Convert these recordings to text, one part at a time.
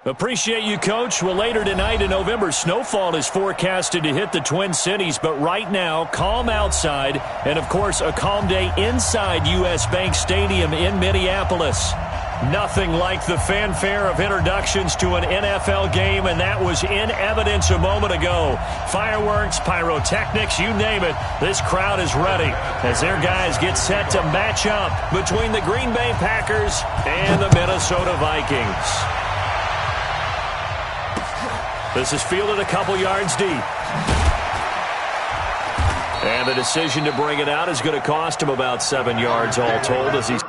Appreciate you, Coach. Well, later tonight in November, snowfall is forecasted to hit the Twin Cities, but right now, calm outside, and, of course, a calm day inside U.S. Bank Stadium in Minneapolis. Nothing like the fanfare of introductions to an NFL game, and that was in evidence a moment ago. Fireworks, pyrotechnics, you name it, this crowd is ready as their guys get set to match up between the Green Bay Packers and the Minnesota Vikings. This is fielded a couple yards deep. And the decision to bring it out is going to cost him about 7 yards all told as he's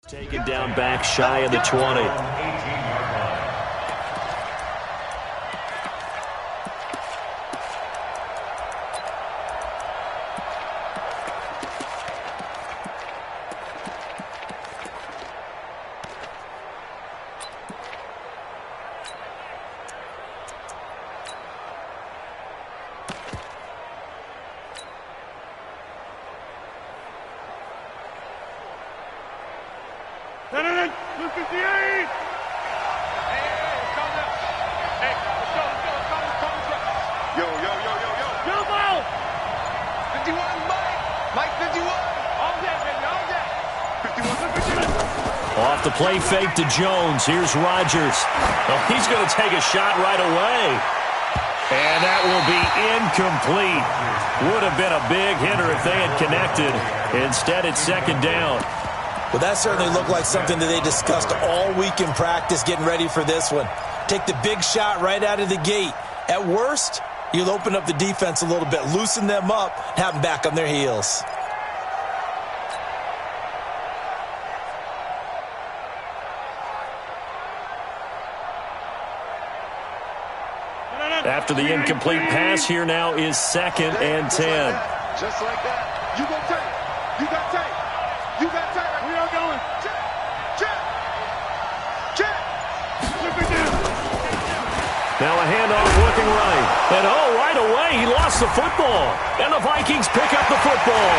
taken down back shy of the 20. Off the play fake to Jones. Here's Rodgers. Oh, he's going to take a shot right away. And that will be incomplete. Would have been a big hitter if they had connected. Instead, it's second down. Well, that certainly looked like something that they discussed all week in practice getting ready for this one. Take the big shot right out of the gate. At worst, you'll open up the defense a little bit, loosen them up, have them back on their heels. After the incomplete pass, here now is 2nd and 10. Just like that. You go tight. You got tight. You got tight. We are going. Check. Check. Now a handoff looking right. And right away, he lost the football. And the Vikings pick up the football.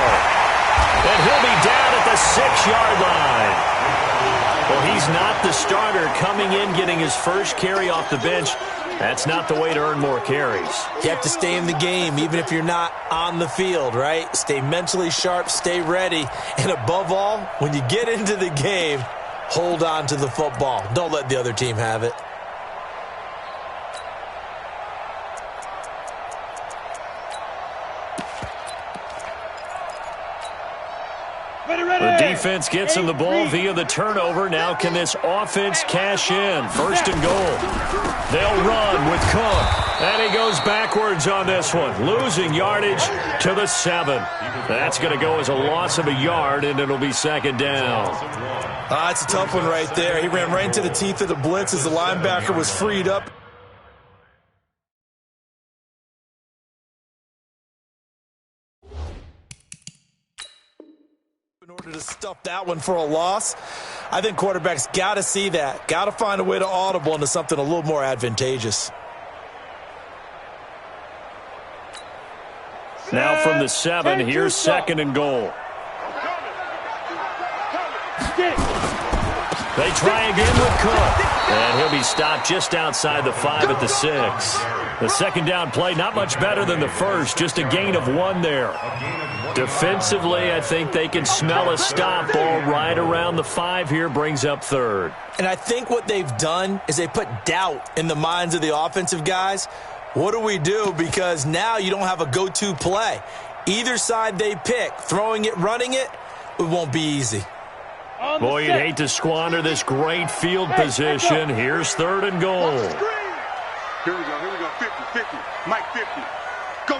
And he'll be down at the 6-yard line. Well, he's not the starter coming in, getting his first carry off the bench. That's not the way to earn more carries. You have to stay in the game, even if you're not on the field, right? Stay mentally sharp, stay ready, and above all, when you get into the game, hold on to the football. Don't let the other team have it. The defense gets him the ball via the turnover. Now can this offense cash in? 1st and goal. They'll run with Cook. And he goes backwards on this one. Losing yardage to the 7. That's going to go as a loss of a yard, and it'll be 2nd down. It's a tough one right there. He ran right into the teeth of the blitz as the linebacker was freed up. In order to stuff that one for a loss, I think quarterbacks got to see that. Got to find a way to audible into something a little more advantageous. Now from the 7, here's 2nd and goal. They try again with Cook. And he'll be stopped just outside the 5 at the 6. The second down play, not much better than the first, just a gain of 1 there. Defensively, I think they can smell a stop ball right around the 5 here, brings up 3rd. And I think what they've done is they put doubt in the minds of the offensive guys. What do we do? Because now you don't have a go-to play. Either side they pick, throwing it, running it, it won't be easy. Boy, you'd hate to squander this great field position. Here's 3rd and goal. Here we go, 50. Mike 50. Go.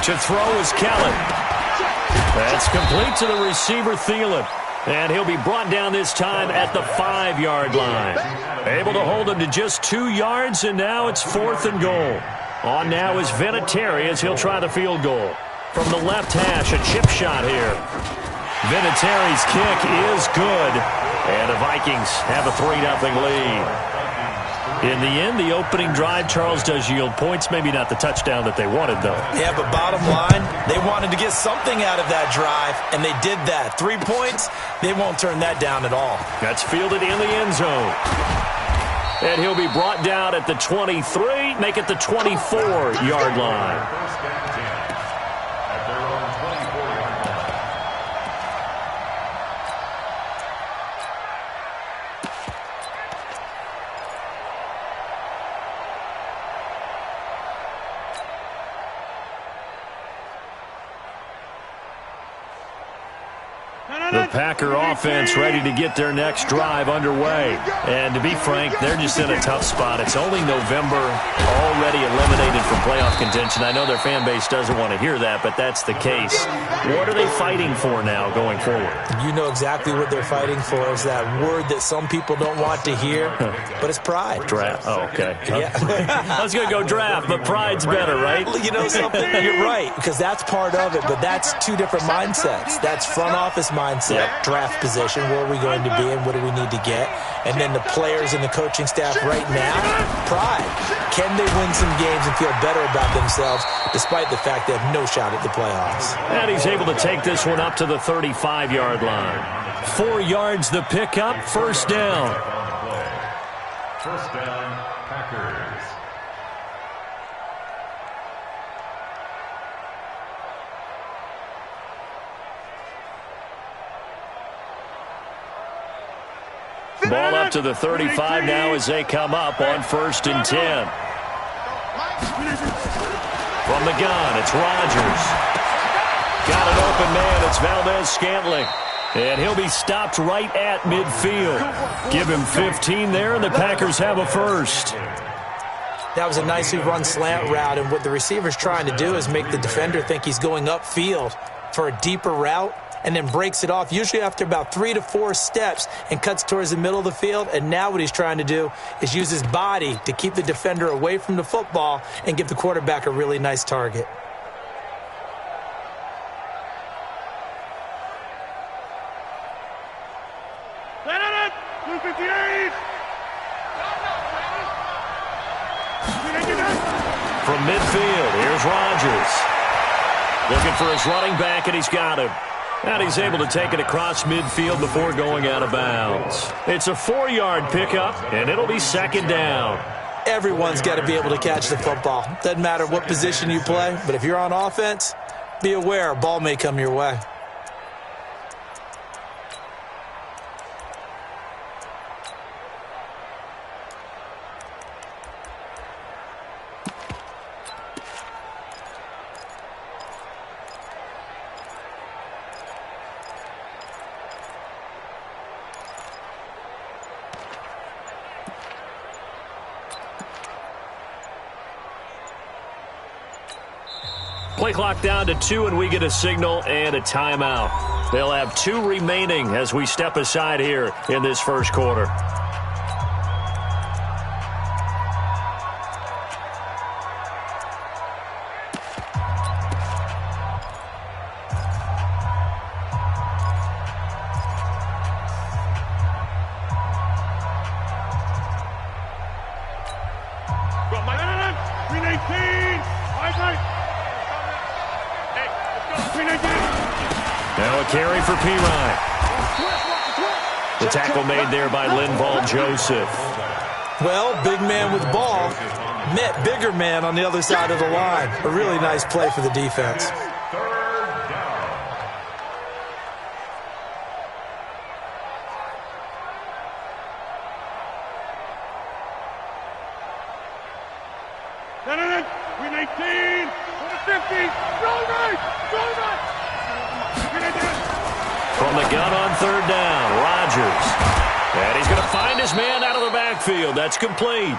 To throw is Kellen. That's complete to the receiver, Thielen. And he'll be brought down this time at the 5-yard line. Able to hold him to just 2 yards, and now it's 4th and goal. On now is Vinatieri as he'll try the field goal. From the left hash, a chip shot here. Vinatieri's kick is good. And the Vikings have a 3-0 lead. In the end, the opening drive, Charles, does yield points. Maybe not the touchdown that they wanted, though. Yeah, but bottom line, they wanted to get something out of that drive, and they did that. 3 points, they won't turn that down at all. That's fielded in the end zone. And he'll be brought down at the 23, make it the 24-yard line. The Packer offense ready to get their next drive underway. And to be frank, they're just in a tough spot. It's only November, already eliminated from playoff contention. I know their fan base doesn't want to hear that, but that's the case. What are they fighting for now going forward? You know exactly what they're fighting for. Is that word that some people don't want to hear, but it's pride. Draft. Oh, okay. Yeah. I was going to go draft, but pride's better, right? You know something? You're right, because that's part of it, but that's 2 different mindsets. That's front office mindset. Draft position, where are we going to be and what do we need to get? And then the players and the coaching staff right now, pride. Can they win some games and feel better about themselves despite the fact they have no shot at the playoffs? And he's able to take this one up to the 35-yard line. 4 yards the pickup, 1st down. 1st down, Packers. Ball up to the 35 now as they come up on 1st and 10. From the gun, it's Rodgers. Got an open man, it's Valdez-Scantling. And he'll be stopped right at midfield. Give him 15 there, and the Packers have a 1st. That was a nicely run slant route, and what the receiver's trying to do is make the defender think he's going upfield for a deeper route, and then breaks it off, usually after about 3 to 4 steps, and cuts towards the middle of the field. And now what he's trying to do is use his body to keep the defender away from the football and give the quarterback a really nice target. From midfield, here's Rodgers. Looking for his running back, and he's got him. And he's able to take it across midfield before going out of bounds. It's a 4-yard pickup, and it'll be 2nd down. Everyone's got to be able to catch the football. Doesn't matter what position you play, but if you're on offense, be aware a ball may come your way. Play clock down to 2, and we get a signal and a timeout. They'll have 2 remaining as we step aside here in this 1st quarter. Now a carry for Pirine. The tackle made there by Linval Joseph. Well, big man with ball met bigger man on the other side of the line. A really nice play for the defense. Win 18, win 50, roll right. From the gun on third down, Rodgers. And he's going to find his man out of the backfield. That's complete.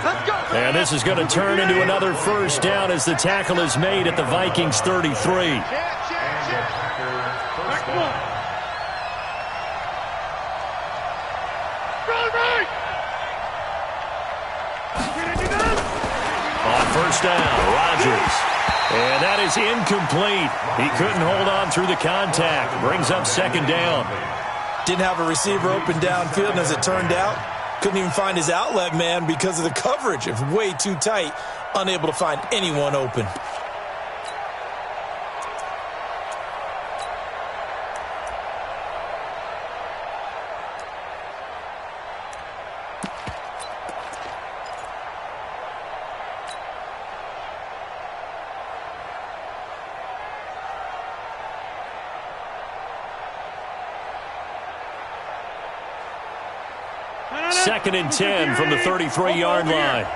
Let's go. And this is going to turn into another first down as the tackle is made at the Vikings 33. On first down, Rodgers. And that is incomplete. He couldn't hold on through the contact. Brings up second down. Didn't have a receiver open downfield, and as it turned out, couldn't even find his outlet man because of the coverage. It was way too tight, unable to find anyone open. Second and 10 from the 33-yard line.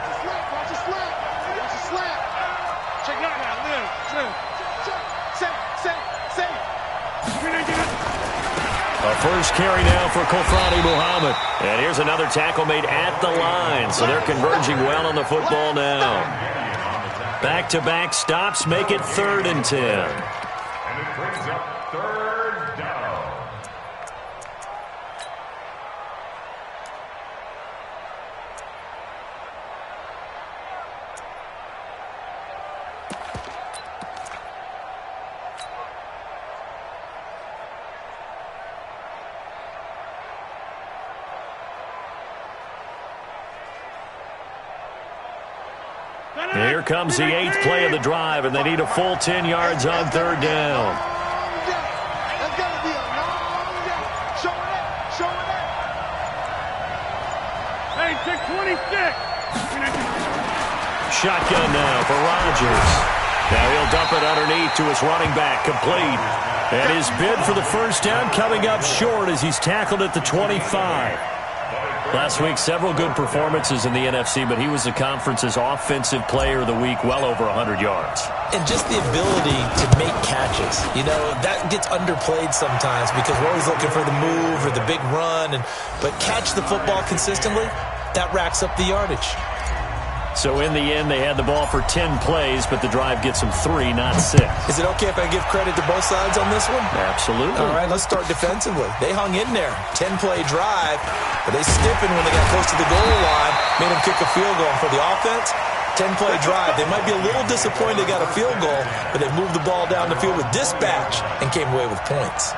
A first carry now for Kofrani Muhammad. And here's another tackle made at the line. So they're converging well on the football now. Back-to-back stops make it 3rd and 10. And it brings up 3rd down. Here comes the 8th play of the drive, and they need a full 10 yards on 3rd down. That's got to be a long day. Show it up. Hey, 626. Shotgun now for Rodgers. Now he'll dump it underneath to his running back, complete. And his bid for the first down coming up short as he's tackled at the 25. Last week, several good performances in the NFC, but he was the conference's offensive player of the week, well over 100 yards. And just the ability to make catches. You know, that gets underplayed sometimes because we're always looking for the move or the big run. But catch the football consistently, that racks up the yardage. So in the end, they had the ball for 10 plays, but the drive gets them 3, not 6. Is it okay if I give credit to both sides on this one? Absolutely. All right, let's start defensively. They hung in there. 10-play drive, but they stiffened when they got close to the goal line, made them kick a field goal. For the offense, 10-play drive. They might be a little disappointed they got a field goal, but they moved the ball down the field with dispatch and came away with points.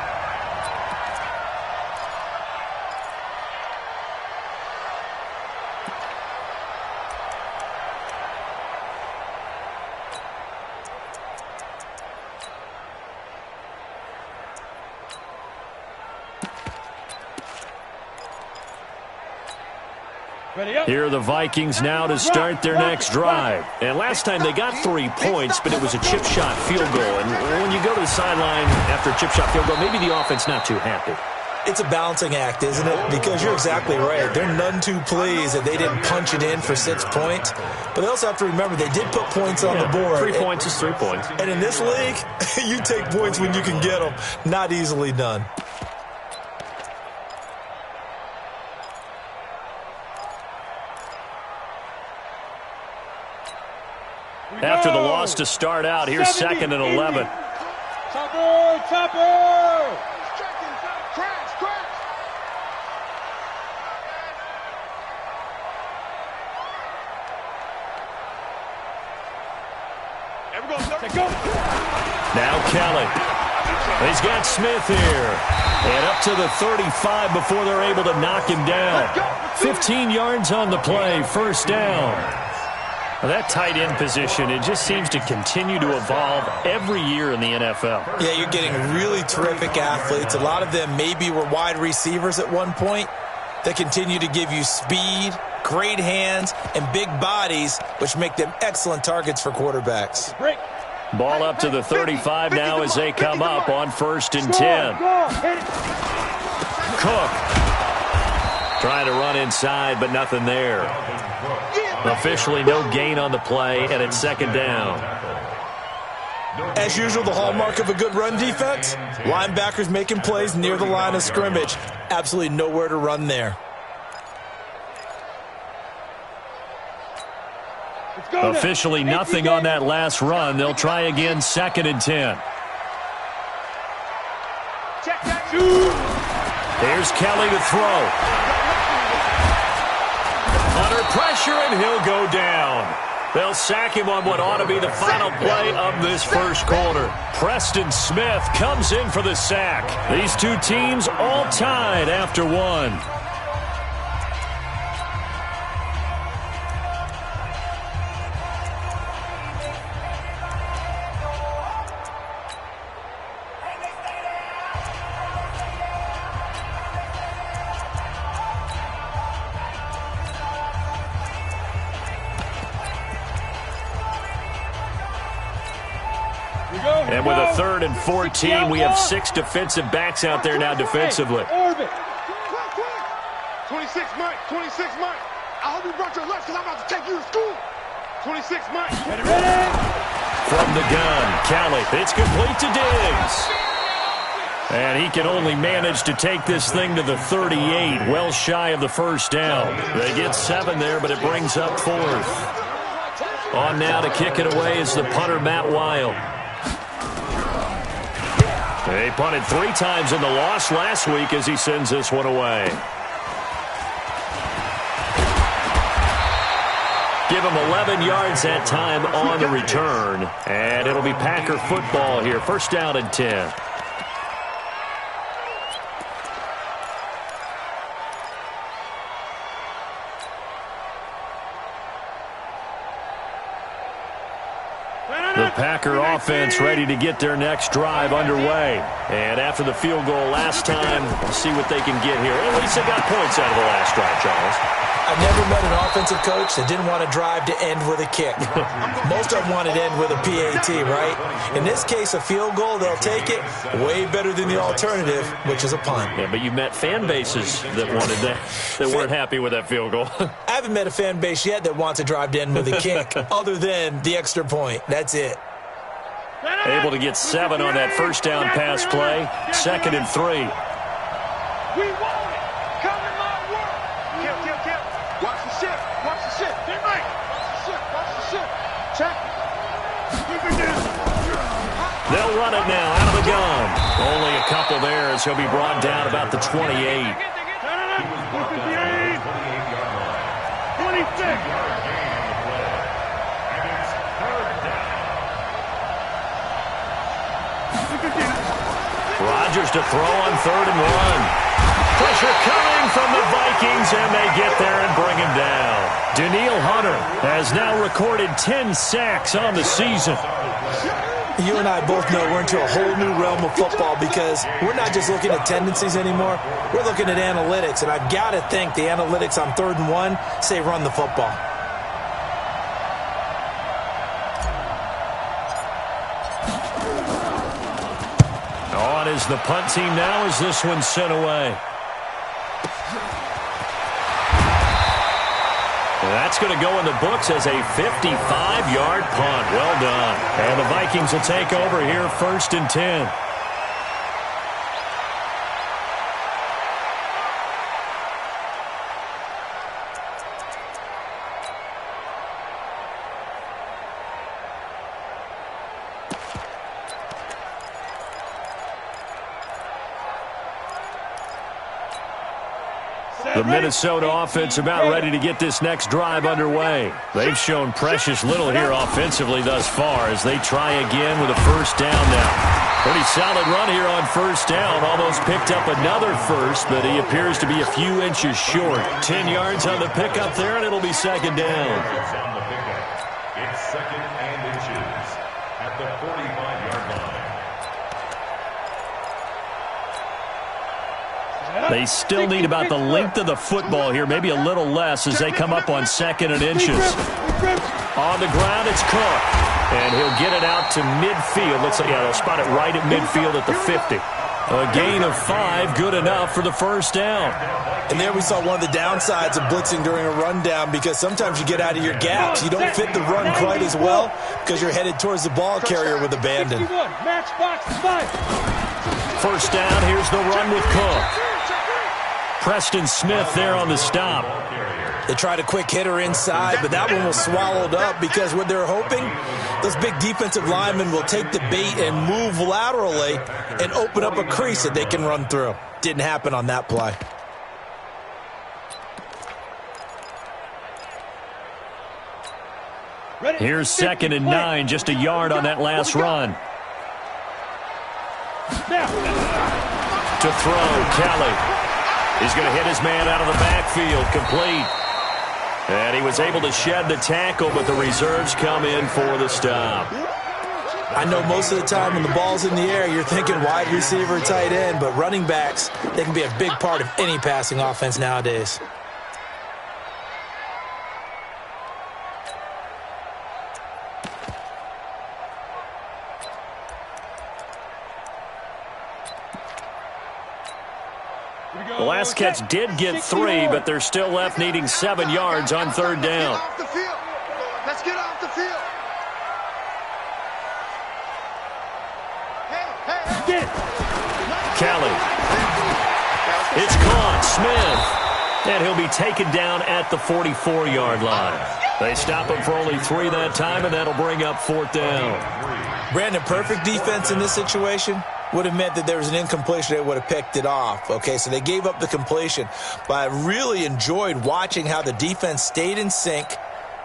Here are the Vikings now to start their next drive. And last time they got 3 points, but it was a chip shot field goal. And when you go to the sideline after a chip shot field goal, maybe the offense not too happy. It's a balancing act, isn't it? Because you're exactly right. They're none too pleased that they didn't punch it in for 6 points. But they also have to remember they did put points on the board. 3 points is 3 points. And in this league, you take points when you can get them. Not easily done. After the loss to start out, here's 2nd and 11. Chopper! Crash! Now Kelly. He's got Smith here. And up to the 35 before they're able to knock him down. 15 yards on the play, first down. Well, that tight end position, it just seems to continue to evolve every year in the NFL. Yeah, you're getting really terrific athletes. A lot of them maybe were wide receivers at one point that continue to give you speed, great hands, and big bodies, which make them excellent targets for quarterbacks. Ball up to the 35 now as they come up on 1st and 10. Cook trying to run inside, but nothing there. Officially no gain on the play, and it's 2nd down. As usual, the hallmark of a good run defense, linebackers making plays near the line of scrimmage. Absolutely nowhere to run there. Officially nothing on that last run. They'll try again, 2nd and 10. Here's Kelly to throw. Under pressure, and he'll go down. They'll sack him on what ought to be the final play of this first quarter. Preston Smith comes in for the sack. These two teams all tied after one. And with a 3rd and 14, we have 6 defensive backs out there now defensively. 26 Mike, 26 Mike. I hope you brought your lunch because I'm about to take you to school. 26 Mike. Ready? From the gun, Kelly. It's complete to Diggs. And he can only manage to take this thing to the 38, well shy of the first down. They get 7 there, but it brings up 4th. On now to kick it away is the punter, Matt Wild. They punted 3 times in the loss last week as he sends this one away. Give him 11 yards that time on the return. And it'll be Packer football here. 1st down and 10. The Packer offense ready to get their next drive underway. And after the field goal last time, we'll see what they can get here. At least they got points out of the last drive, Charles. I've never met an offensive coach that didn't want to drive to end with a kick. Most of them wanted to end with a PAT, right? In this case, a field goal, they'll take it. Way better than the alternative, which is a punt. Yeah, but you've met fan bases that wanted that weren't happy with that field goal. I haven't met a fan base yet that wants to drive to end with a kick, other than the extra point. That's it. Able to get 7 on that 1st down pass play. 2nd and 3. We want it. Come in my world. Kill. Watch the ship. Watch the ship. Get right. Watch the ship. Check. They'll run it now out of the gun. Only a couple there as he'll be brought down about the 28. 26. Rodgers to throw on 3rd and 1. Pressure coming from the Vikings, and they get there and bring him down. Danielle Hunter has now recorded 10 sacks on the season. You and I both know we're into a whole new realm of football because we're not just looking at tendencies anymore. We're looking at analytics, and I've got to think the analytics on 3rd and 1 say run the football. On is the punt team now as this one's sent away. That's going to go in the books as a 55-yard punt. Well done. And the Vikings will take over here 1st and 10. The Minnesota offense about ready to get this next drive underway. They've shown precious little here offensively thus far as they try again with a 1st down now. Pretty solid run here on 1st down. Almost picked up another first, but he appears to be a few inches short. 10 yards on the pickup there, and it'll be 2nd down. They still need about the length of the football here, maybe a little less as they come up on 2nd and inches. On the ground, it's Cook. And he'll get it out to midfield. Looks like, yeah, they'll spot it right at midfield at the 50. A gain of 5, good enough for the first down. And there we saw one of the downsides of blitzing during a rundown, because sometimes you get out of your gaps. You don't fit the run quite as well because you're headed towards the ball carrier with abandon. First down, here's the run with Cook. Preston Smith there on the stop. They tried a quick hitter inside, but that one was swallowed up because what they're hoping, those big defensive linemen will take the bait and move laterally and open up a crease that they can run through. Didn't happen on that play. Here's 2nd and 9, just a yard on that last run. To throw, Kelly. He's going to hit his man out of the backfield, complete. And he was able to shed the tackle, but the reserves come in for the stop. I know most of the time when the ball's in the air, you're thinking wide receiver, tight end, but running backs, they can be a big part of any passing offense nowadays. The last catch did get 3, but they're still left needing 7 yards on 3rd down. Let's get off the field. Kelly. It's caught. Smith. And he'll be taken down at the 44-yard line. They stop him for only 3 that time, and that'll bring up 4th down. Brandon, perfect defense in this situation would have meant that there was an incompletion. They would have picked it off. Okay, so they gave up the completion. But I really enjoyed watching how the defense stayed in sync,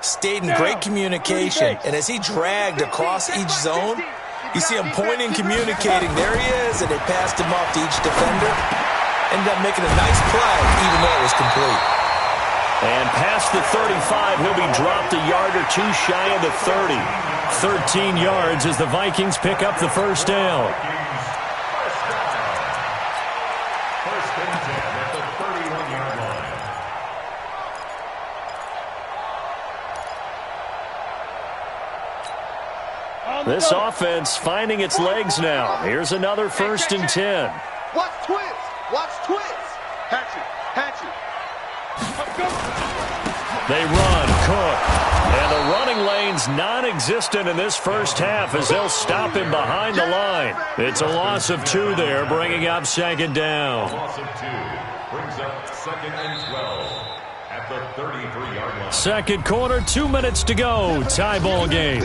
stayed in great communication. And as he dragged across each zone, you see him pointing, communicating. There he is, and they passed him off to each defender. Ended up making a nice play, even though it was complete. And past the 35, he'll be dropped a yard or 2 shy of the 30. 13 yards as the Vikings pick up the first down. This offense finding its legs now. Here's another 1st and 10. Watch twins. Watch twins. Hatchet. They run. Cook. And the running lane's non-existent in this first half as they'll stop him behind the line. It's a loss of 2 there, bringing up 2nd down. Loss of 2 brings up 2nd and 12 at the 33-yard line. Second quarter, 2 minutes to go. Tie ball game.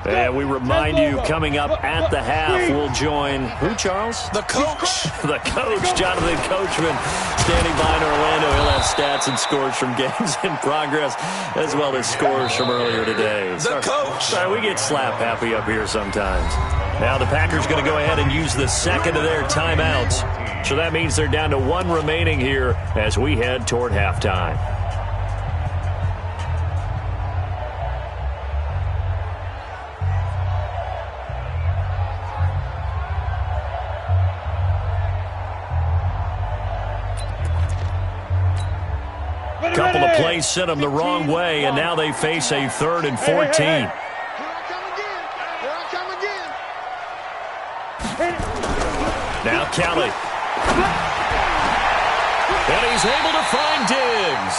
And we remind you, coming up at the half, we'll join who, Charles? The coach. The coach, Jonathan Coachman, standing by in Orlando. He'll have stats and scores from games in progress, as well as scores from earlier today. The coach. Sorry, we get slap happy up here sometimes. Now the Packers going to go ahead and use the second of their timeouts. So that means they're down to 1 remaining here as we head toward halftime. Couple of plays sent them the wrong way, and now they face a 3rd and 14. Here I come again. Now Kelly. And he's able to find Diggs.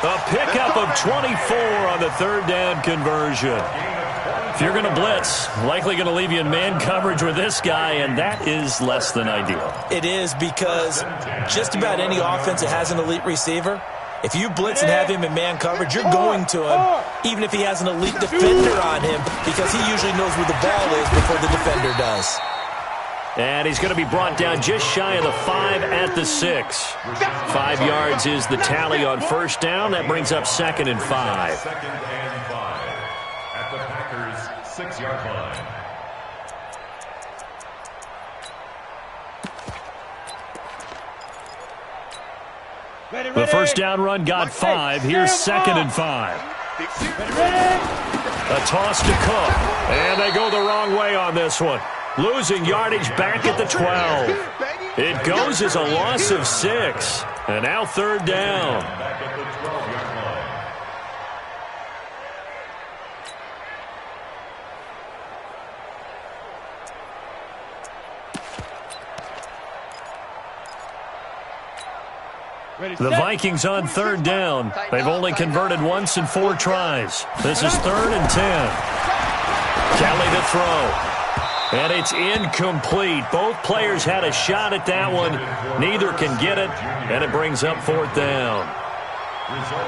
A pickup of 24 on the 3rd down conversion. If you're going to blitz, likely going to leave you in man coverage with this guy, and that is less than ideal. It is, because just about any offense that has an elite receiver, if you blitz and have him in man coverage, you're going to him, even if he has an elite defender on him, because he usually knows where the ball is before the defender does. And he's going to be brought down just shy of the 5 at the 6. 5 yards is the tally on first down. That brings up 2nd and 5. 2nd and 5 at the Packers' 6-yard line. The first down run got 5. Here's 2nd and 5. A toss to Cook. And they go the wrong way on this one. Losing yardage back at the 12. It goes as a loss of 6. And now 3rd down. Back at the 12-yard line. The Vikings on 3rd down. They've only converted once in 4 tries. This is 3rd and 10. Kelly to throw. And it's incomplete. Both players had a shot at that one. Neither can get it. And it brings up 4th down.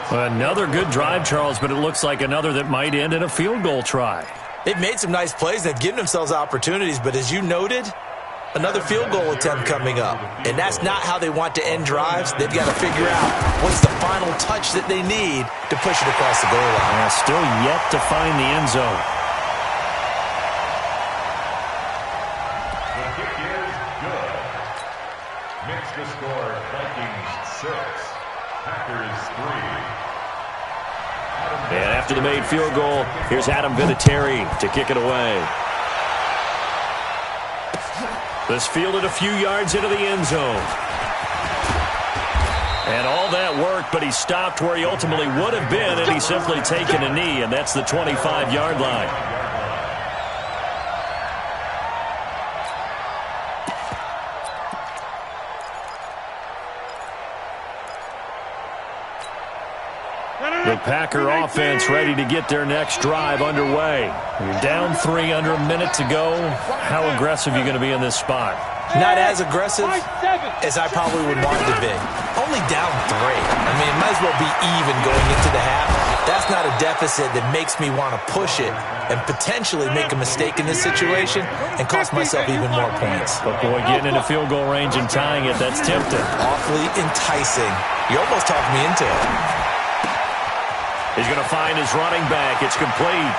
Another good drive, Charles, but it looks like another that might end in a field goal try. They've made some nice plays. They've given themselves opportunities. But as you noted, another field goal attempt coming up. And that's not how they want to end drives. They've got to figure out what's the final touch that they need to push it across the goal line. Yeah, still yet to find the end zone. The kick is good. Makes the score Vikings 6, Packers 3. And after the made field goal, here's Adam Vinatieri to kick it away. This fielded a few yards into the end zone. And all that worked, but he stopped where he ultimately would have been, and he's simply taken a knee, and that's the 25-yard line. The Packer offense ready to get their next drive underway. You're down 3 under a minute to go. How aggressive are you going to be in this spot? Not as aggressive as I probably would want to be. Only down 3. I mean, it might as well be even going into the half. That's not a deficit that makes me want to push it and potentially make a mistake in this situation and cost myself even more points. But boy, getting into field goal range and tying it, that's tempting. Awfully enticing. You almost talked me into it. He's going to find his running back. It's complete.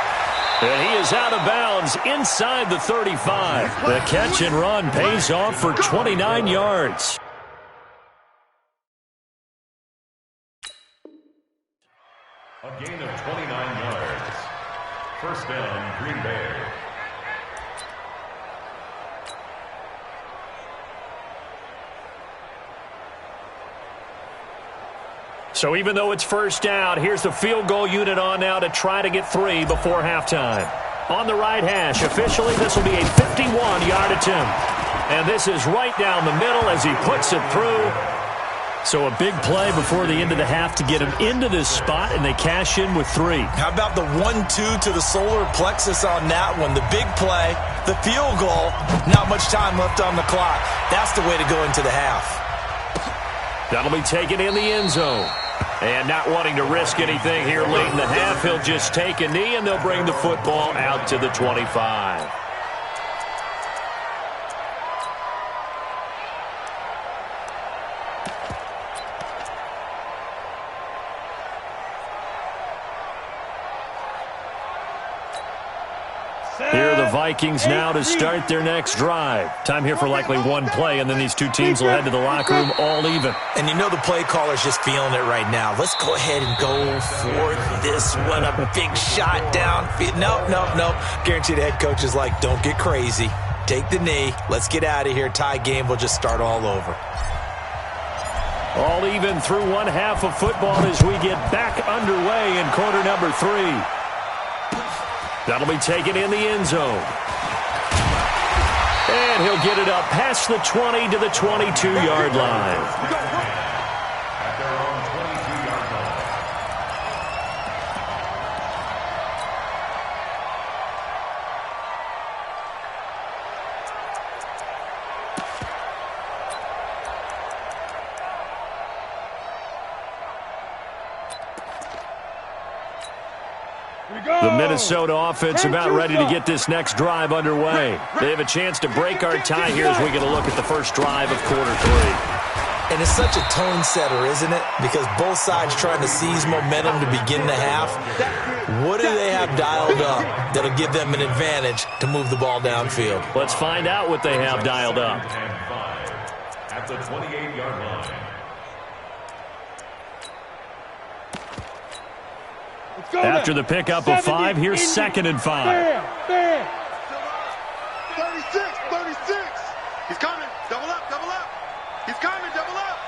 And he is out of bounds inside the 35. The catch and run pays off for 29 yards. A gain of 29 yards. First down, Green Bay. So even though it's first down, here's the field goal unit on now to try to get 3 before halftime. On the right hash, officially this will be a 51-yard attempt. And this is right down the middle as he puts it through. So a big play before the end of the half to get him into this spot, and they cash in with 3. How about the 1-2 to the solar plexus on that one? The big play, the field goal, not much time left on the clock. That's the way to go into the half. That'll be taken in the end zone. And not wanting to risk anything here late in the half, he'll just take a knee, and they'll bring the football out to the 25. Here are the Vikings now to start their next drive. Time here for likely one play, and then these two teams will head to the locker room all even. And you know the play caller's just feeling it right now. Let's go ahead and go for this one. A big shot down. Nope. Guaranteed the head coach is like, don't get crazy. Take the knee. Let's get out of here. Tie game. We'll just start all over. All even through one half of football as we get back underway in quarter number 3. That'll be taken in the end zone. And he'll get it up past the 20 to the 22-yard line. At their own 22-yard line. The Minnesota offense about ready to get this next drive underway. They have a chance to break our tie here as we get a look at the first drive of quarter 3. And it's such a tone setter, isn't it? Because both sides trying to seize momentum to begin the half. What do they have dialed up that'll give them an advantage to move the ball downfield? Let's find out what they have dialed up. At the 28-yard line. After the pickup of 5, here's 2nd and 5. 36, 36. He's coming. Double up, double up. He's coming, double up.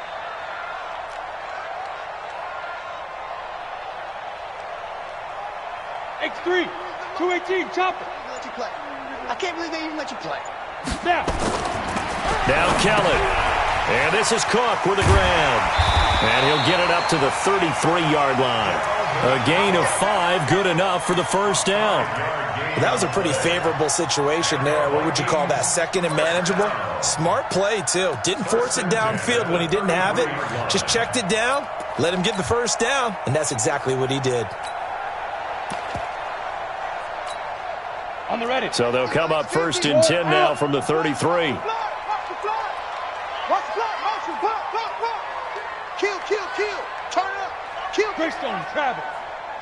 X3, 218, chopper. Let you play. I can't believe they even let you play. Now Kelly. And this is Cook with a grab. And he'll get it up to the 33-yard line. A gain of 5, good enough for the first down. That was a pretty favorable situation there. What would you call that? 2nd and manageable? Smart play, too. Didn't force it downfield when he didn't have it. Just checked it down, let him get the first down, and that's exactly what he did. On the ready. So they'll come up 1st and 10 now from the 33. Watch the block, motion, block. Kill. Turn up. Kill. Greystone, Travis.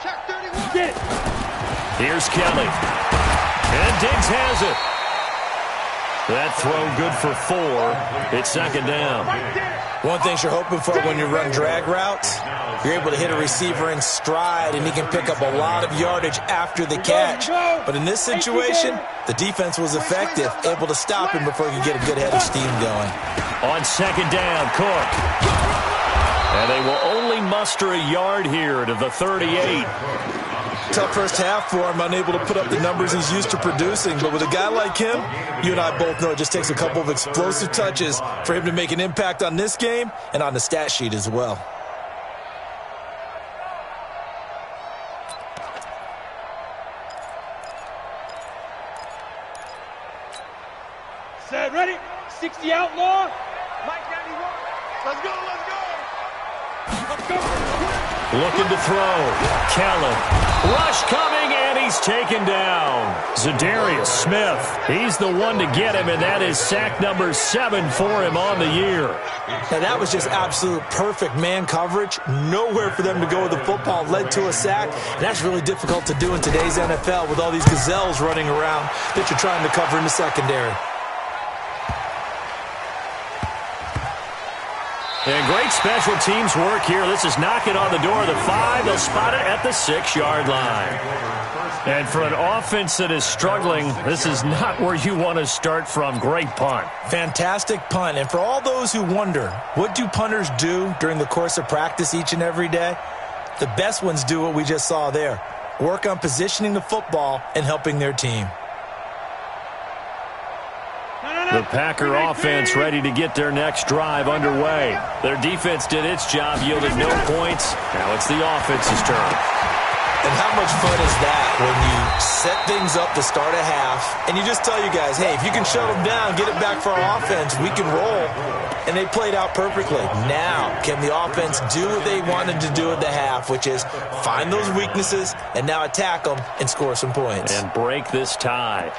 Check 31. Get it. Here's Kelly. And Diggs has it. That throw good for 4. It's 2nd down. One thing you're hoping for when you run drag routes, you're able to hit a receiver in stride, and he can pick up a lot of yardage after the catch. But in this situation, the defense was effective, able to stop him before he could get a good head of steam going. On 2nd down, Cook. And they will only muster a yard here to the 38. Tough first half for him, unable to put up the numbers he's used to producing. But with a guy like him, you and I both know it just takes a couple of explosive touches for him to make an impact on this game and on the stat sheet as well. Set, ready. 60 outlaw. Mike 91. Let's go. Looking to throw. Kelly. Rush coming, and he's taken down. Zadarius Smith. He's the one to get him, and that is sack number 7 for him on the year. Now, that was just absolute perfect man coverage. Nowhere for them to go with the football. Led to a sack, and that's really difficult to do in today's NFL with all these gazelles running around that you're trying to cover in the secondary. And great special teams work here. This is knocking on the door of the 5. They'll spot it at the 6-yard line. And for an offense that is struggling, this is not where you want to start from. Great punt. Fantastic punt. And for all those who wonder, what do punters do during the course of practice each and every day? The best ones do what we just saw there. Work on positioning the football and helping their team. The Packer offense ready to get their next drive underway. Their defense did its job, yielded no points. Now it's the offense's turn. And how much fun is that when you set things up to start a half and you just tell you guys, hey, if you can shut them down, get it back for our offense, we can roll. And they played out perfectly. Now, can the offense do what they wanted to do at the half, which is find those weaknesses and now attack them and score some points. And break this tie.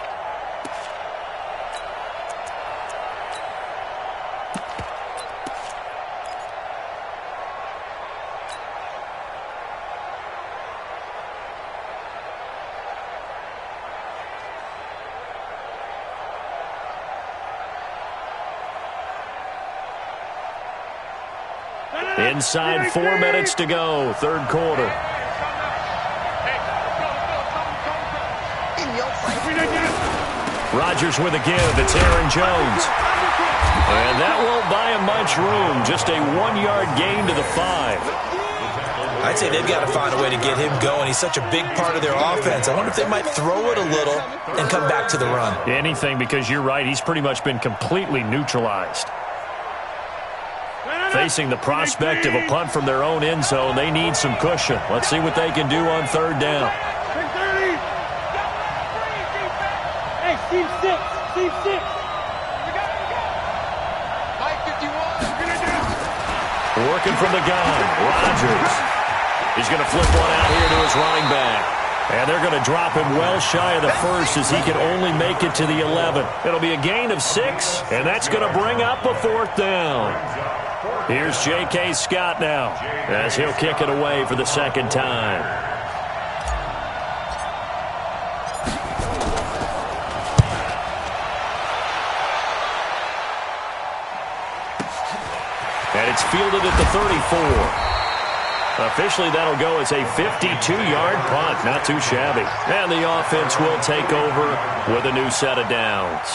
Inside 4 minutes to go, 3rd quarter. Rodgers with a give. It's Aaron Jones. And that won't buy him much room. Just a 1-yard gain to the 5. I'd say they've got to find a way to get him going. He's such a big part of their offense. I wonder if they might throw it a little and come back to the run. Anything, because you're right. He's pretty much been completely neutralized. Facing the prospect of a punt from their own end zone, they need some cushion. Let's see what they can do on 3rd down. Hey, Steve 6. Mike 51. Working from the gun, Rodgers. He's going to flip one out here to his running back. And they're going to drop him well shy of the first as he can only make it to the 11. It'll be a gain of 6, and that's going to bring up a 4th down. Here's J.K. Scott now as he'll kick it away for the 2nd time. And it's fielded at the 34. Officially, that'll go as a 52-yard punt. Not too shabby. And the offense will take over with a new set of downs.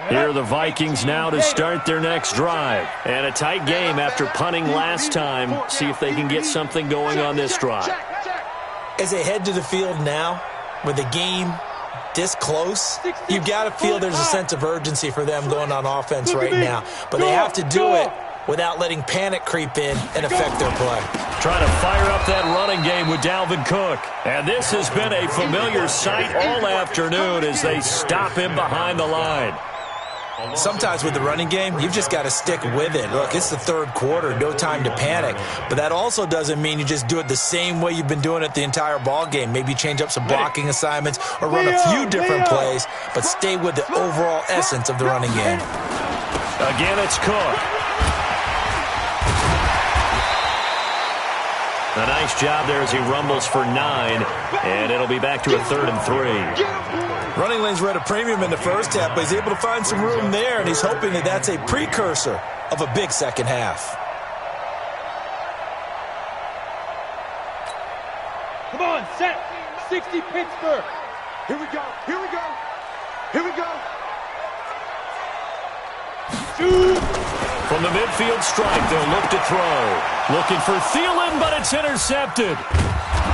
Here are the Vikings now to start their next drive. And a tight game after punting last time. See if they can get something going on this drive. As they head to the field now, with the game this close, you've got to feel there's a sense of urgency for them going on offense right now. But they have to do it without letting panic creep in and affect their play. Trying to fire up that running game with Dalvin Cook. And this has been a familiar sight all afternoon as they stop him behind the line. Sometimes with the running game, you've just got to stick with it. Look, it's the 3rd quarter, no time to panic. But that also doesn't mean you just do it the same way you've been doing it the entire ball game. Maybe change up some blocking assignments or run a few different plays, but stay with the overall essence of the running game. Again, it's Cook. A nice job there as he rumbles for 9, and it'll be back to a 3rd and 3. Running lanes were at a premium in the first half, but he's able to find some room there, and he's hoping that that's a precursor of a big second half. Come on, set. 60 Pittsburgh. Here we go. Here we go. Here we go. Shoot. From the midfield strike, they'll look to throw. Looking for Thielen, but it's intercepted.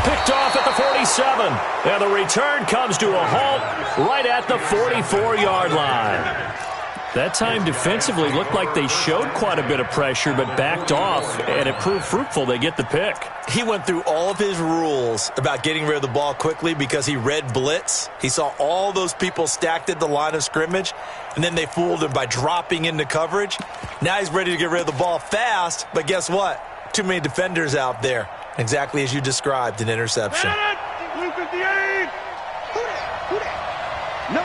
Picked off at the 47. And the return comes to a halt right at the 44-yard line. That time defensively looked like they showed quite a bit of pressure but backed off, and it proved fruitful. They get the pick. He went through all of his rules about getting rid of the ball quickly because he read blitz. He saw all those people stacked at the line of scrimmage, and then they fooled him by dropping into coverage. Now he's ready to get rid of the ball fast, but guess what? Too many defenders out there. Exactly as you described, an interception. Blue 58. No.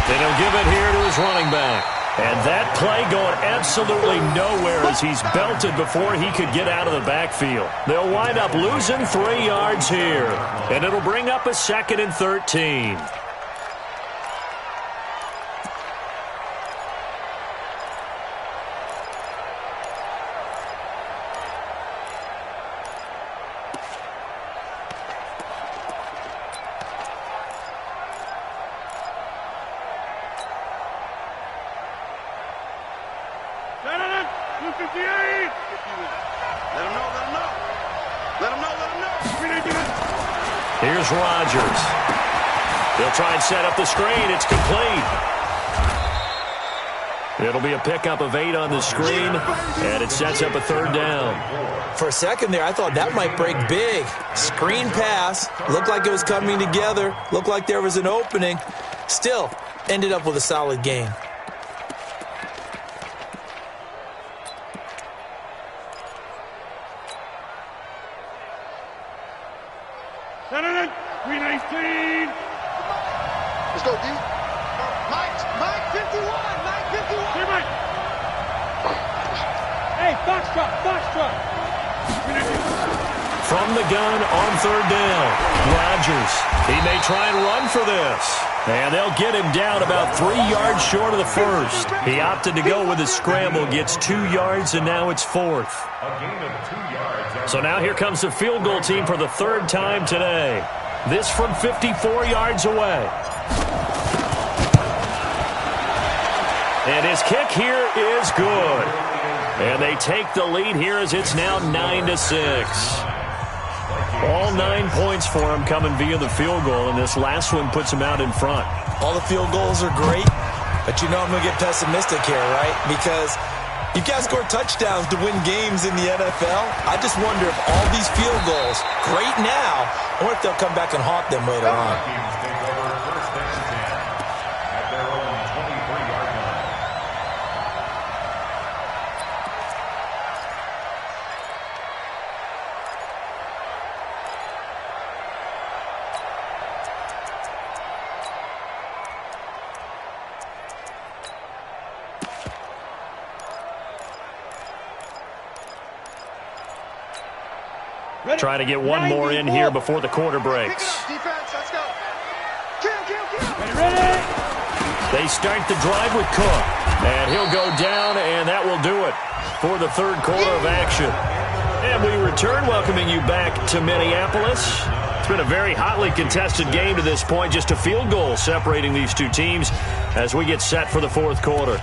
And he'll give it here to his running back. And that play going absolutely nowhere as he's belted before he could get out of the backfield. They'll wind up losing 3 yards here. And it'll bring up a 2nd and 13. Blue 58. Let him know. Here's Rodgers. They'll try and set up the screen. It's complete. It'll be a pickup of 8 on the screen, and it sets up a 3rd down. For a second there, I thought that might break big. Screen pass. Looked like it was coming together. Looked like there was an opening. Still, ended up with a solid gain. Let's go, D. Mike 51. Hey, Foxtrot. From the gun on 3rd down, Rodgers. He may try and run for this. And they'll get him down about 3 yards short of the first. He opted to go with a scramble, gets 2 yards, and now it's 4th. A gain of 2 yards. So now here comes the field goal team for the 3rd time today. This from 54 yards away. And his kick here is good. And they take the lead here as it's now 9-6. All 9 points for him coming via the field goal, and this last one puts him out in front. All the field goals are great, but you know I'm going to get pessimistic here, right? Because you've got to score touchdowns to win games in the NFL. I just wonder if all these field goals, great now, or if they'll come back and haunt them later on. Trying to get one more in here before the quarter breaks. Defense, let's go. Kill. Ready? They start the drive with Cook. And he'll go down, and that will do it for the third quarter of action. And we return, welcoming you back to Minneapolis. It's been a very hotly contested game to this point. Just a field goal separating these two teams as we get set for the fourth quarter.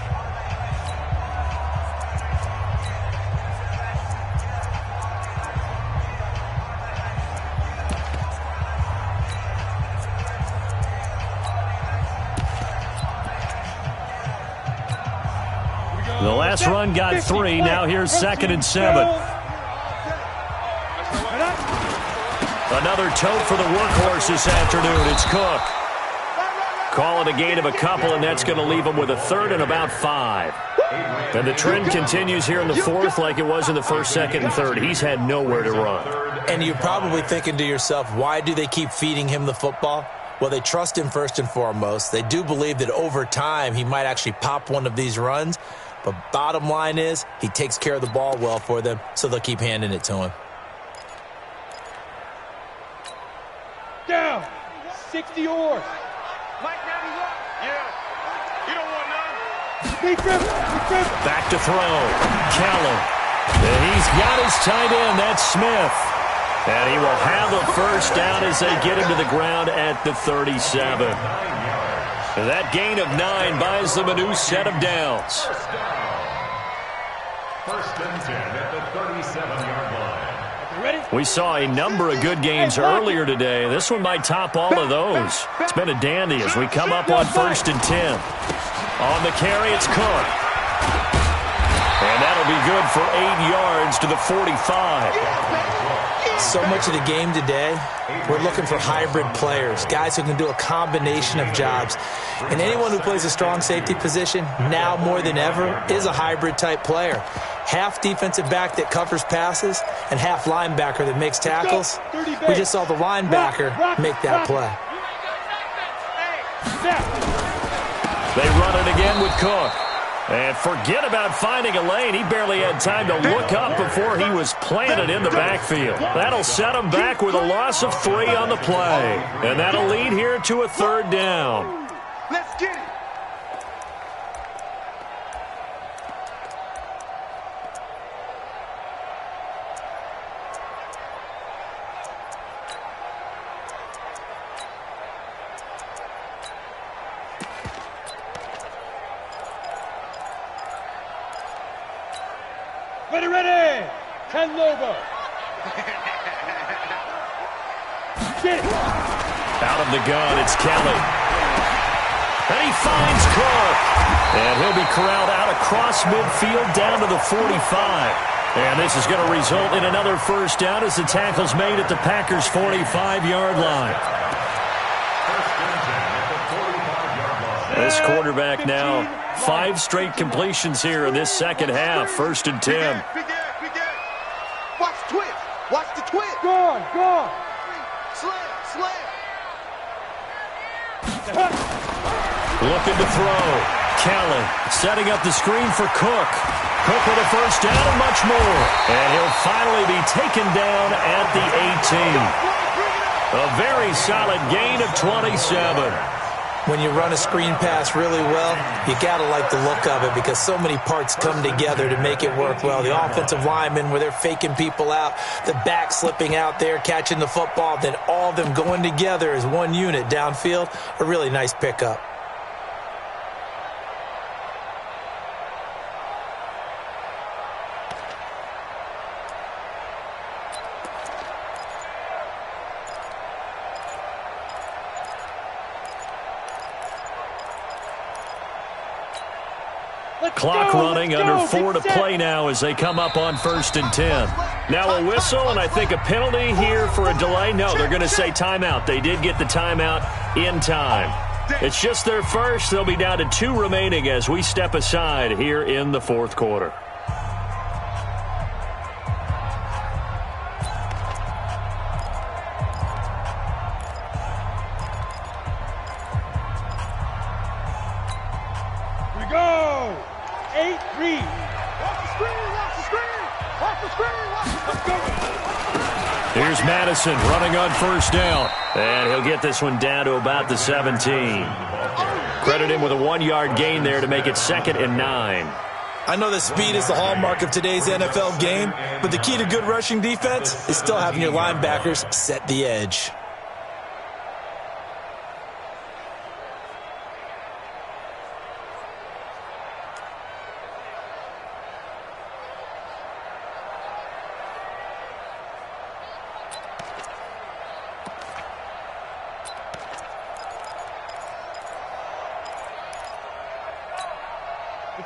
The last run got 3. Now here's 2nd and 7. Another tote for the workhorse this afternoon. It's Cook. Call it a gain of a couple, and that's going to leave them with a third and about 5. And the trend continues here in the fourth like it was in the first, second, and third. He's had nowhere to run. And you're probably thinking to yourself, why do they keep feeding him the football? Well, they trust him first and foremost. They do believe that over time he might actually pop one of these runs. But bottom line is he takes care of the ball well for them, so they'll keep handing it to him. Down. 60 yards. Mike, yeah. You don't want none. Big grip. Back to throw. Callum. And he's got his tight end. That's Smith. And he will have a first down as they get him to the ground at the 37. And that gain of 9 buys them a new set of downs. First and 10 at the 37-yard line. Ready? We saw a number of good games earlier today. This one might top all of those. It's been a dandy as we come up on 1st and 10. On the carry, it's Cook. And that'll be good for 8 yards to the 45. So much of the game today, we're looking for hybrid players, guys who can do a combination of jobs. And anyone who plays a strong safety position, now more than ever, is a hybrid-type player. Half defensive back that covers passes and half linebacker that makes tackles. We just saw the linebacker make that play. They run it again with Cook. And forget about finding a lane. He barely had time to look up before he was planted in the backfield. That'll set him back with a loss of 3 on the play. And that'll lead here to a third down. Let's get it. Ready. 10 Lobo. Get it. Out of the gun, it's Kelly. And he finds Cook. And he'll be corralled out across midfield down to the 45. And this is going to result in another first down as the tackle's made at the Packers' 45-yard line. This quarterback now, 5 straight completions here in this second half. 1st and 10. Watch the twist. Watch the twist. Gone. Slam. Looking to throw. Kelly setting up the screen for Cook. Cook with a first down and much more. And he'll finally be taken down at the 18. A very solid gain of 27. When you run a screen pass really well, you got to like the look of it because so many parts come together to make it work well. The offensive linemen, where they're faking people out, the back slipping out there, catching the football, then all of them going together as one unit downfield, a really nice pickup. Clock running, under 4 to play now as they come up on 1st and 10. Now a whistle, and I think a penalty here for a delay. No, they're going to say timeout. They did get the timeout in time. It's just their first. They'll be down to 2 remaining as we step aside here in the fourth quarter. Here's Madison running on first down. And he'll get this one down to about the 17. Credit him with a 1-yard gain there to make it 2nd and 9. I know that speed is the hallmark of today's NFL game, but the key to good rushing defense is still having your linebackers set the edge.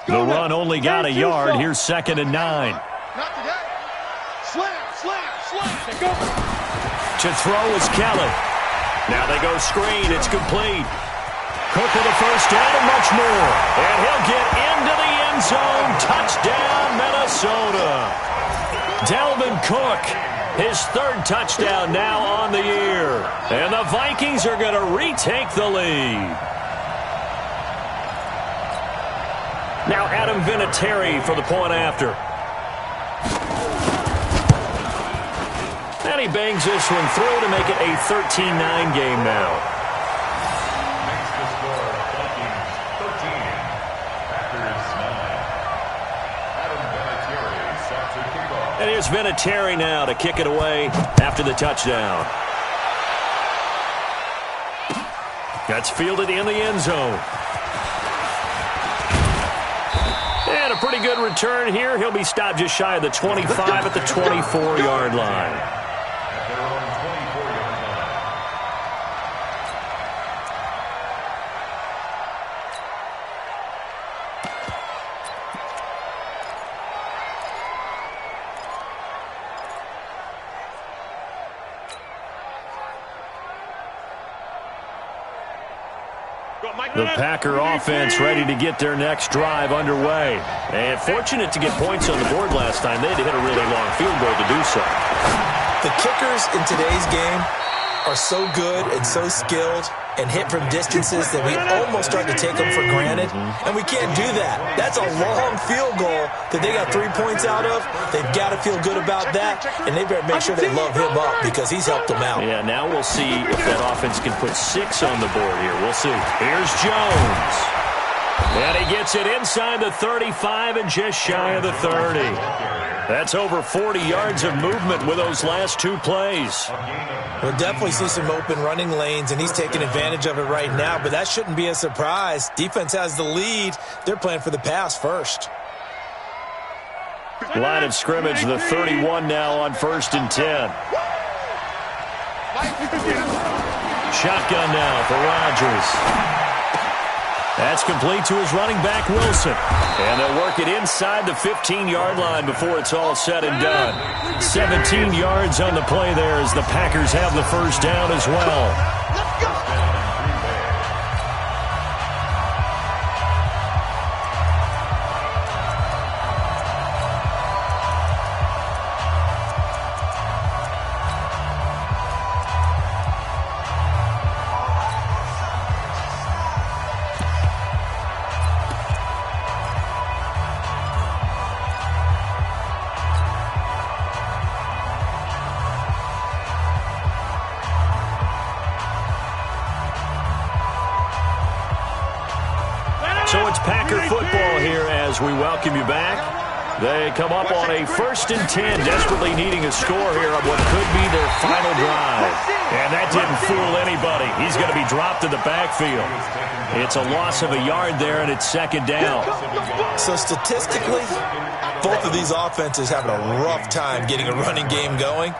The run only got a yard. Here's 2nd and 9. Not today. Slam, slam, slam. To throw is Kelly. Now they go screen. It's complete. Cook with a first down and much more. And he'll get into the end zone. Touchdown, Minnesota. Dalvin Cook, his 3rd touchdown now on the year. And the Vikings are going to retake the lead. Now Adam Vinatieri for the point after. And he bangs this one through to make it a 13-9 game now. Makes the score Vikings 13, Packers 9. Adam Vinatieri set to kick off. And here's Vinatieri now to kick it away after the touchdown. That's fielded in the end zone. And a pretty good return here. He'll be stopped just shy of the 25 at the 24-yard line. At their own 24-yard line. The Packer offense ready to get their next drive underway. And fortunate to get points on the board last time. They had to hit a really long field goal to do so. The kickers in today's game are so good and so skilled and hit from distances that we almost start to take them for granted. And we can't do that. That's a long field goal that they got 3 points out of. They've got to feel good about that, and they better make sure they love him up because he's helped them out. Yeah, now we'll see if that offense can put 6 on the board here. We'll see. Here's Jones. And he gets it inside the 35 and just shy of the 30. That's over 40 yards of movement with those last 2 plays. We'll definitely see some open running lanes, and he's taking advantage of it right now, but that shouldn't be a surprise. Defense has the lead. They're playing for the pass first. Line of scrimmage, the 31 now on 1st and 10. Shotgun now for Rodgers. That's complete to his running back, Wilson. And they'll work it inside the 15-yard line before it's all said and done. 17 yards on the play there as the Packers have the first down as well. So it's Packer football here as we welcome you back. They come up on a 1st and 10, desperately needing a score here on what could be their final drive. And that didn't fool anybody. He's going to be dropped to the backfield. It's a loss of a yard there, and it's 2nd down. So statistically, both of these offenses having a rough time getting a running game going.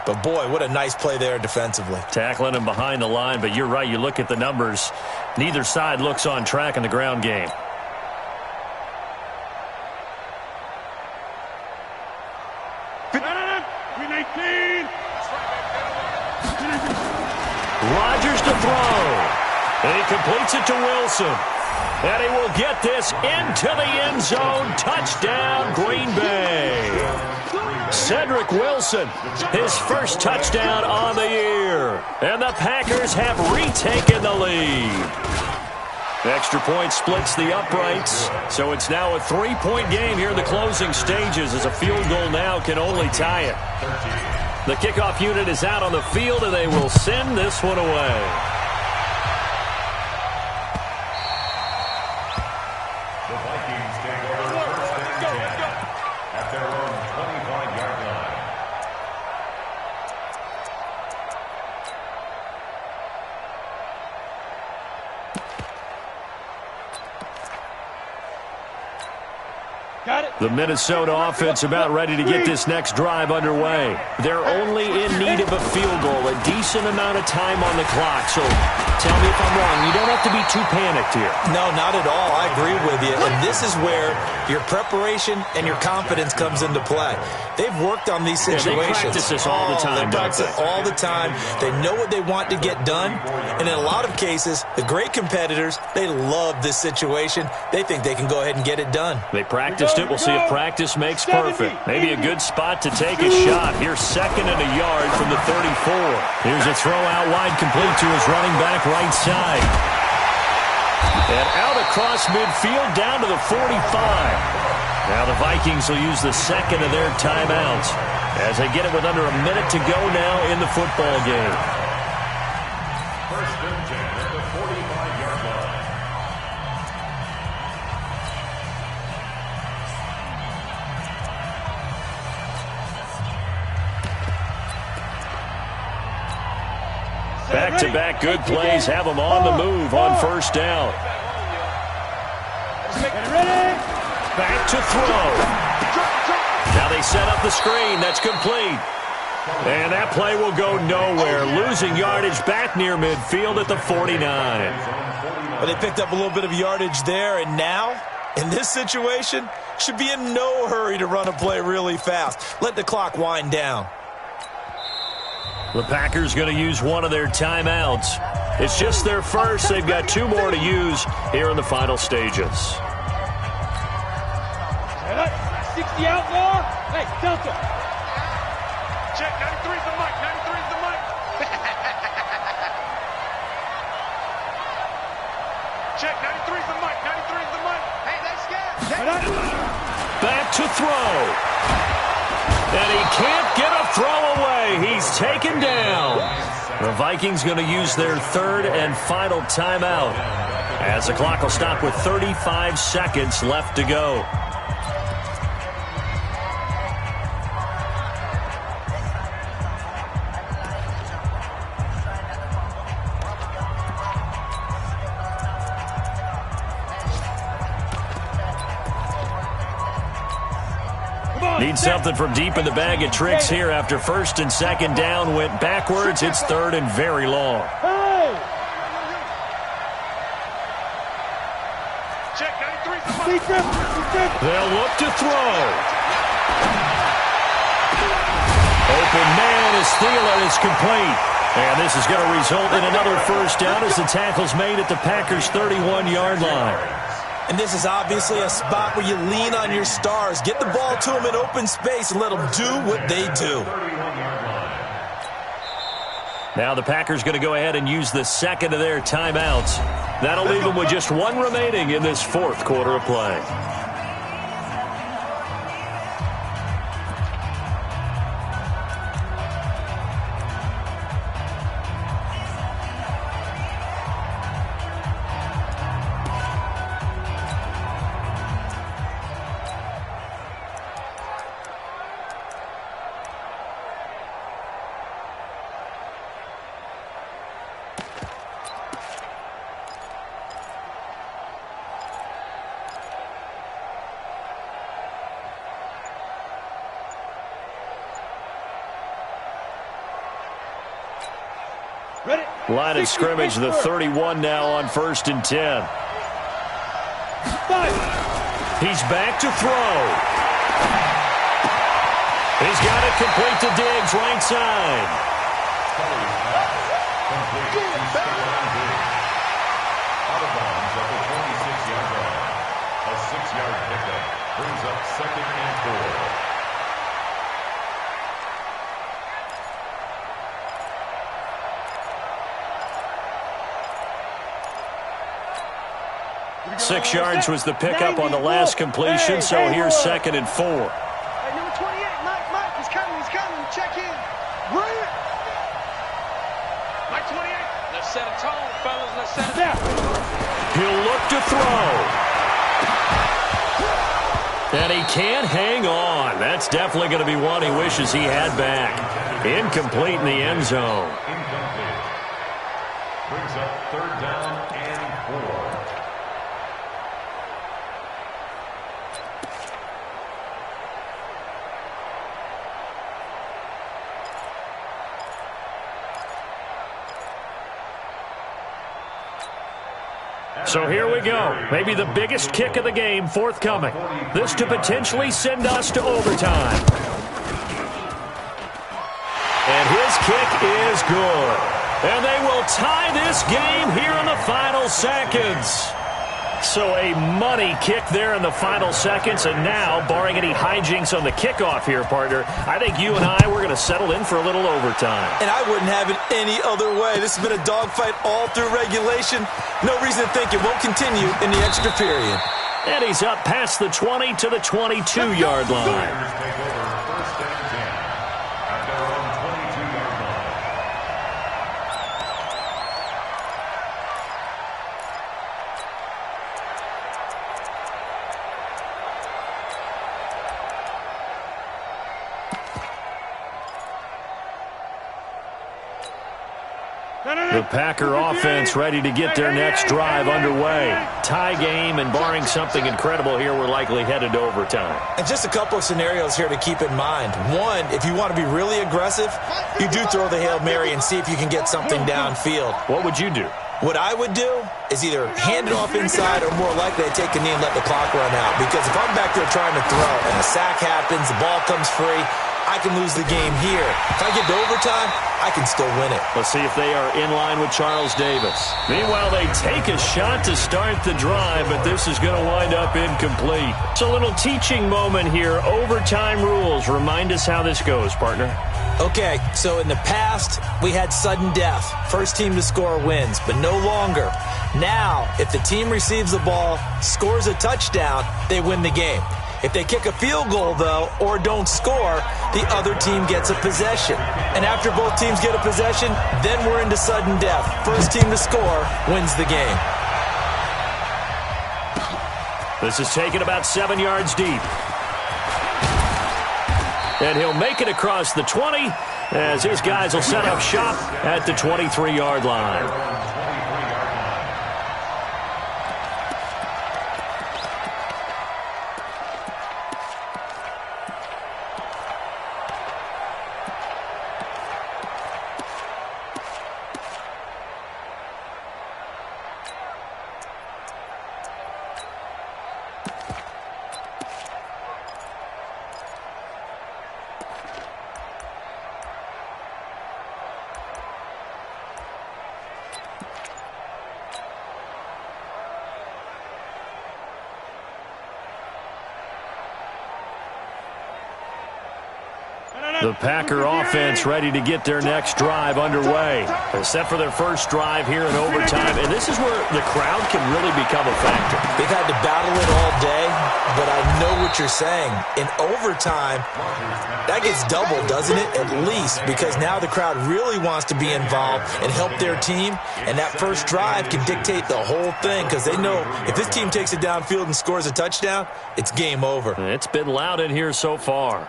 But, boy, what a nice play there defensively. Tackling him behind the line, but you're right. You look at the numbers. Neither side looks on track in the ground game. Rodgers to throw. And he completes it to Wilson. And he will get this into the end zone. Touchdown, Green Bay. Cedric Wilson, his first touchdown on the year. And the Packers have retaken the lead. Extra point splits the uprights. So it's now a 3-point game here in the closing stages as a field goal now can only tie it. The kickoff unit is out on the field, and they will send this one away. The Vikings take over first and 10 at their own 25-yard line. Got it. The Minnesota offense about ready to get this next drive underway. They're only in need of a field goal, a decent amount of time on the clock. So tell me if I'm wrong. You don't have to be too panicked here. No, not at all. I agree with you. And this is where your preparation and your confidence comes into play. They've worked on these situations. Yeah, they practice this all the time, They practice it all the time. They know what they want to get done. And in a lot of cases, the great competitors, they love this situation. They think they can go ahead and get it done. They practiced it. We'll see if practice makes perfect. Maybe a good spot to take a shot. Here's 2nd and a yard from the 34. Here's a throw out wide, complete to his running back right side. And out across midfield down to the 45. Now the Vikings will use the 2nd of their timeouts as they get it with under a minute to go now in the football game. First and 10 at the 45-yard line. Back-to-back good plays have them on the move on first down. Back to throw. Now they set up the screen. That's complete. And that play will go nowhere. Losing yardage back near midfield at the 49. But they picked up a little bit of yardage there, and now, in this situation, should be in no hurry to run a play really fast. Let the clock wind down. The Packers going to use one of their timeouts. It's just their first. They've got 2 more to use here in the final stages. 60 outlaw. Hey, Delta. Check, 93 is the mic, 93 is the mic. Check, 93 is the mic, 93 is the mic. Hey, let's go. Back to throw. And he can't get a throw away. He's taken down. The Vikings going to use their 3rd and final timeout as the clock will stop with 35 seconds left to go. Need something from deep in the bag of tricks here after 1st and 2nd down went backwards. It's 3rd and very long. Check, 93 is the mic. They'll look to throw. Open man is Thielen. It's complete. And this is going to result in another first down as the tackle's made at the Packers' 31-yard line. And this is obviously a spot where you lean on your stars. Get the ball to them in open space and let them do what they do. Now the Packers going to go ahead and use the 2nd of their timeouts. That'll leave them with just 1 remaining in this 4th quarter of play. Line of scrimmage, the 31 now on 1st and 10. He's back to throw. He's got it complete to Diggs, right side. Out of bounds at the 26-yard line. A 6-yard pickup brings up 2nd and 4. 6 yards was the pickup on the last completion, so here's 2nd and 4. Hey, number 28, Mike, he's coming, check in. He'll look to throw. And he can't hang on. That's definitely going to be one he wishes he had back. Incomplete in the end zone. Incomplete. Brings up 3rd down and 4. So here we go. Maybe the biggest kick of the game forthcoming. This to potentially send us to overtime. And his kick is good. And they will tie this game here in the final seconds. So a money kick there in the final seconds. And now, barring any hijinks on the kickoff here, partner, I think you and I, we're going to settle in for a little overtime. And I wouldn't have it any other way. This has been a dogfight all through regulation. No reason to think it won't continue in the extra period. And he's up past the 20 to the 22-yard line. Take over 1st and 10 at their own 22-yard line. The Packer offense ready to get their next drive underway. Tie game, and barring something incredible here, we're likely headed to overtime. And just a couple of scenarios here to keep in mind. One, if you want to be really aggressive, you do throw the Hail Mary and see if you can get something downfield. What would you do? What I would do is either hand it off inside or more likely I'd take a knee and let the clock run out. Because if I'm back there trying to throw and a sack happens, the ball comes free, I can lose the game here. If I get to overtime, I can still win it. Let's see if they are in line with Charles Davis. Meanwhile, they take a shot to start the drive, but this is going to wind up incomplete. It's a little teaching moment here. Overtime rules. Remind us how this goes, partner. Okay, so in the past, we had sudden death. First team to score wins, but no longer. Now, if the team receives the ball, scores a touchdown, they win the game. If they kick a field goal, though, or don't score, the other team gets a possession. And after both teams get a possession, then we're into sudden death. First team to score wins the game. This is taken about 7 yards deep. And he'll make it across the 20 as his guys will set up shop at the 23-yard line. The Packer offense ready to get their next drive underway. They're set for their first drive here in overtime, and this is where the crowd can really become a factor. They've had to battle it all day, but I know what you're saying. In overtime, that gets doubled, doesn't it? At least, because now the crowd really wants to be involved and help their team, and that first drive can dictate the whole thing because they know if this team takes it downfield and scores a touchdown, it's game over. It's been loud in here so far.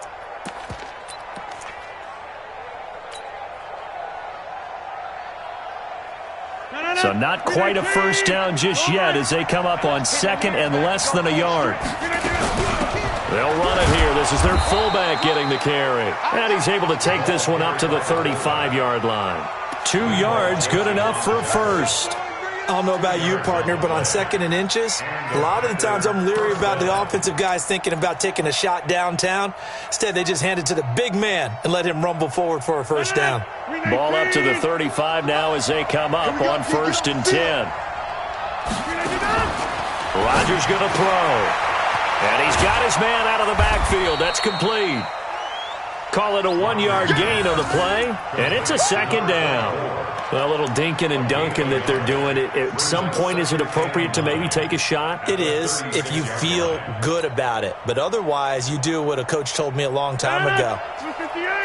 So not quite a first down just yet as they come up on second and less than a yard. They'll run it here. This is their fullback getting the carry. And he's able to take this one up to the 35-yard line. 2 yards, good enough for a first. I don't know about you, partner, but on second and inches, a lot of the times I'm leery about the offensive guys thinking about taking a shot downtown. Instead, they just hand it to the big man and let him rumble forward for a first down. Ball up to the 35 now as they come up on 1st and 10. Rodgers going to throw. And he's got his man out of the backfield. That's complete. Call it a 1-yard gain on the play, and it's a second down. A little dinking and dunking that they're doing. At some point, is it appropriate to maybe take a shot? It is if you feel good about it. But otherwise, you do what a coach told me a long time ago.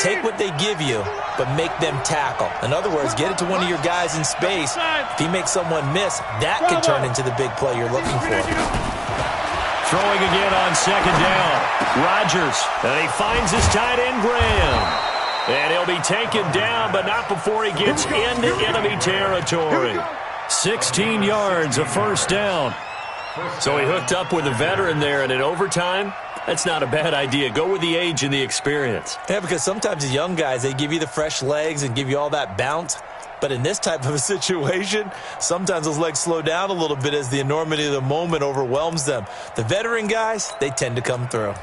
Take what they give you, but make them tackle. In other words, get it to one of your guys in space. If he makes someone miss, that could turn into the big play you're looking for. Throwing again on second down. Rodgers, and he finds his tight end, Graham. And he'll be taken down, but not before he gets into enemy territory. 16 yards, a first down. So he hooked up with a veteran there, and in overtime, that's not a bad idea. Go with the age and the experience. Yeah, because sometimes the young guys, they give you the fresh legs and give you all that bounce. But in this type of a situation, sometimes those legs slow down a little bit as the enormity of the moment overwhelms them. The veteran guys, they tend to come through.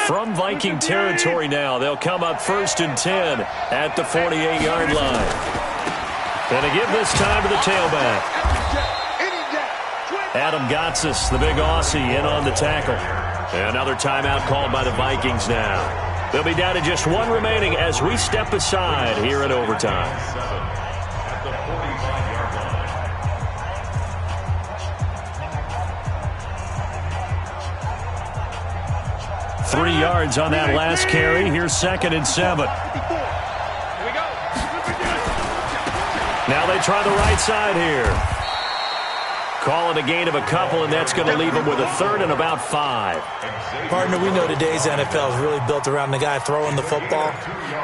From Viking territory now, they'll come up 1st and 10 at the 48-yard line. And to give this time to the tailback. Adam Gotsis, the big Aussie, in on the tackle. Another timeout called by the Vikings now. They'll be down to just one remaining as we step aside here in overtime. At the 45-yard line. 3 yards on that last carry. Here's 2nd and 7. Now they try the right side here. Call it a gain of a couple, and that's going to leave them with a 3rd and about 5. Partner, we know today's NFL is really built around the guy throwing the football.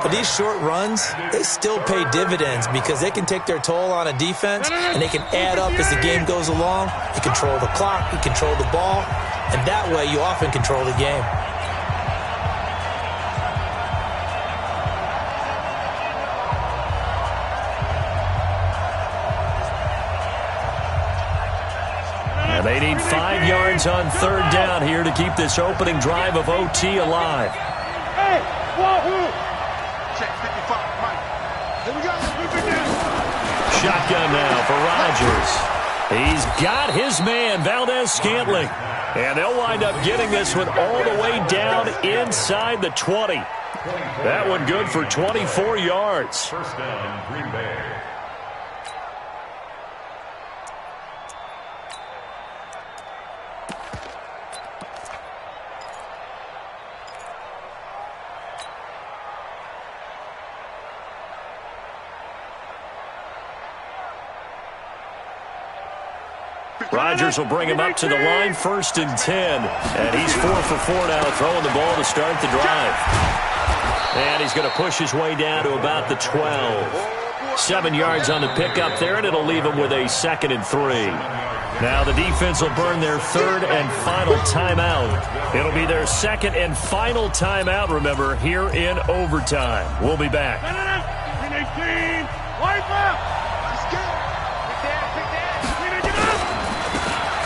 But these short runs, they still pay dividends because they can take their toll on a defense, and they can add up as the game goes along. You control the clock, you control the ball, and that way you often control the game. They need 5 yards on 3rd down here to keep this opening drive of OT alive. Hey, wahoo! Check 55, Mike. Here we go. Shotgun now for Rodgers. He's got his man, Valdez-Scantling. And they'll wind up getting this one all the way down inside the 20. That one good for 24 yards. First down, Green Bay. Rodgers will bring him up to the line, 1st and 10. And he's 4 for 4 now, throwing the ball to start the drive. And he's going to push his way down to about the 12. 7 yards on the pickup there, and it'll leave him with a 2nd and 3. Now the defense will burn their 3rd and final timeout. It'll be their 2nd and final timeout, remember, here in overtime. We'll be back.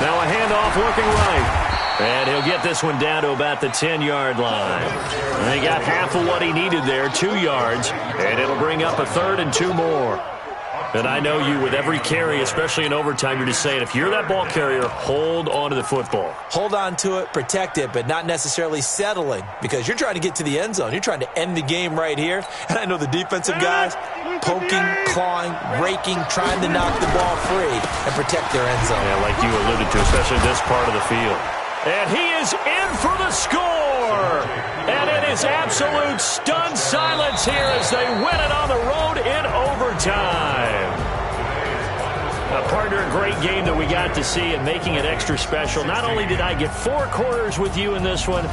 Now a handoff looking right. And he'll get this one down to about the 10-yard line. And he got half of what he needed there, 2 yards. And it'll bring up a 3rd and 2 more. And I know you, with every carry, especially in overtime, you're just saying, if you're that ball carrier, hold on to the football. Hold on to it, protect it, but not necessarily settling, because you're trying to get to the end zone. You're trying to end the game right here. And I know the defensive guys poking, clawing, raking, trying to knock the ball free and protect their end zone. Yeah, like you alluded to, especially this part of the field. And he is in for the score. And it is absolute stunned silence here as they win it on the road in overtime. A partner, a great game that we got to see and making it extra special. Not only did I get 4 quarters with you in this one,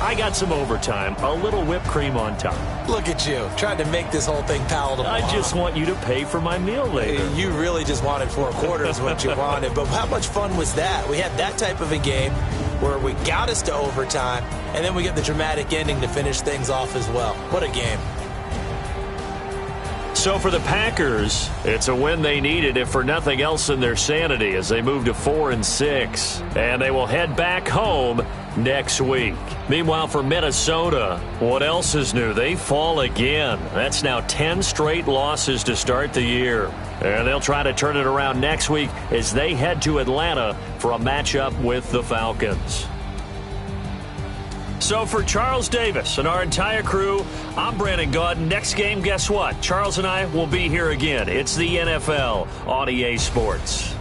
I got some overtime, a little whipped cream on top. Look at you, trying to make this whole thing palatable. I just want you to pay for my meal later. You really just wanted 4 quarters what you wanted. But how much fun was that? We had that type of a game where we got us to overtime, and then we get the dramatic ending to finish things off as well. What a game. So for the Packers, it's a win they needed, if for nothing else than their sanity, as they move to 4-6. And they will head back home next week. Meanwhile, for Minnesota, what else is new? They fall again. That's now 10 straight losses to start the year. And they'll try to turn it around next week as they head to Atlanta for a matchup with the Falcons. So for Charles Davis and our entire crew, I'm Brandon Gaudin. Next game, guess what? Charles and I will be here again. It's the NFL on EA Sports.